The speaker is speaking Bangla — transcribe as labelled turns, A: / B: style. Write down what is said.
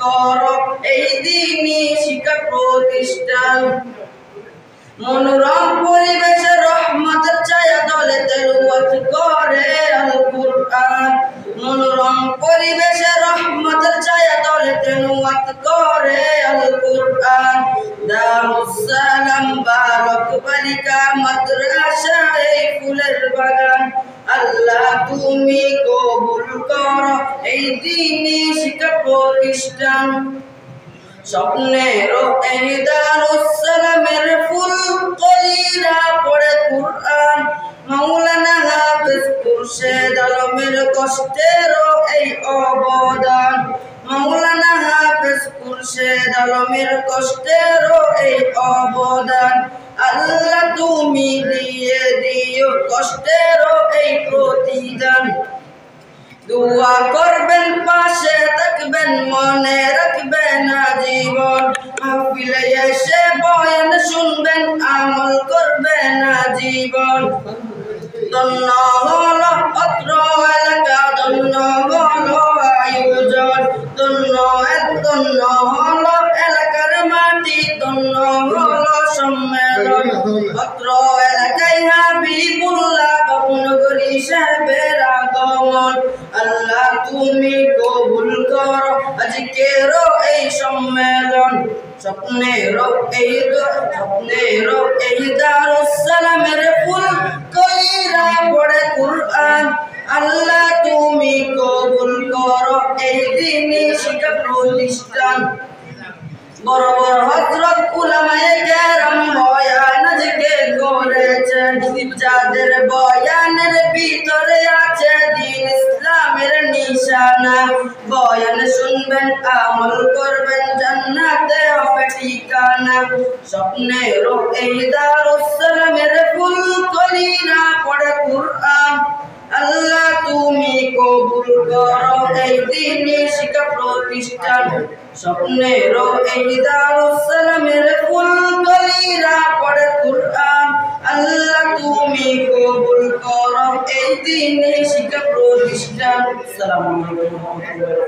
A: করো এই দিনই শিক্ষা প্রতিষ্ঠান। মনোরম পরিবেশে রহমতের ছায়া তলে তেলাওয়াত করে আল কুরআন। মনোরম পরিবেশে রহমতের ছায়া তলে তেলাওয়াত করে আল কুরআন। দারুস সালাম বালক বালিকা মাদ্রাসা এই ফুলের বাগান। আল্লাহ তুমি কবুল করো এই দিনই শিক্ষা প্রতিষ্ঠান। স্বপ্নের এই দারুস সালামের ফুল কলিরা পড়ে কুরআন। মাওলানা হাফেজ খুরশেদ আলমের কষ্টের এই অবদান। মাওলানা হাফেজ খুরশেদ আলমের কষ্টের এই অবদান। আল্লাহ তুমি দিয়ে দিও কষ্টের এই প্রতিদান। দোয়া করবেন পাশে থাকবেন মনে রাখবেন আজীবন। মাহফিলে এসে বয়ান শুনবেন আমল করবেন আজীবন। ধন্য হলো অত্র এলাকা, ধন্য হলো আয়োজন, ধন্য হলো এলাকার মাটি, ধন্য হলো সম্মেলন। অত্র এলাকায় হাবিবুল্লাহ বাবুনগরী সাহেবের আগমন। আল্লাহ তুমি কবুল করো আজকের এই সম্মেলন। স্বপ্নের এই দারুস সালামের ফুল কলিরা পড়ে কুরআন। আল্লাহ তুমি কবুল করো এই দিনই শিক্ষা প্রতিষ্ঠান। বড় বড় হযরত উলামায়ে কেরাম বয়ান আজকে করেছেন। যাদের বয়ানের ভিতরে আছে দ্বীন ইসলামের নিশানা। বয়ান শুনবেন আমল করবেন জান্নাতে হবে ঠিকানা। স্বপ্নের এই দারুস সালামের ফুল কলিরা পড়ে কুরআন। আল্লাহ তুমি কবুল করো এই দিনই শিক্ষা প্রতিষ্ঠান। স্বপ্নের এই দারুস সালামের ফুল কলিরা পড়ে কুরআন। আল্লাহ তুমি কবুল করো এই দিনই শিক্ষা প্রতিষ্ঠান। আসসালামু আলাইকুম।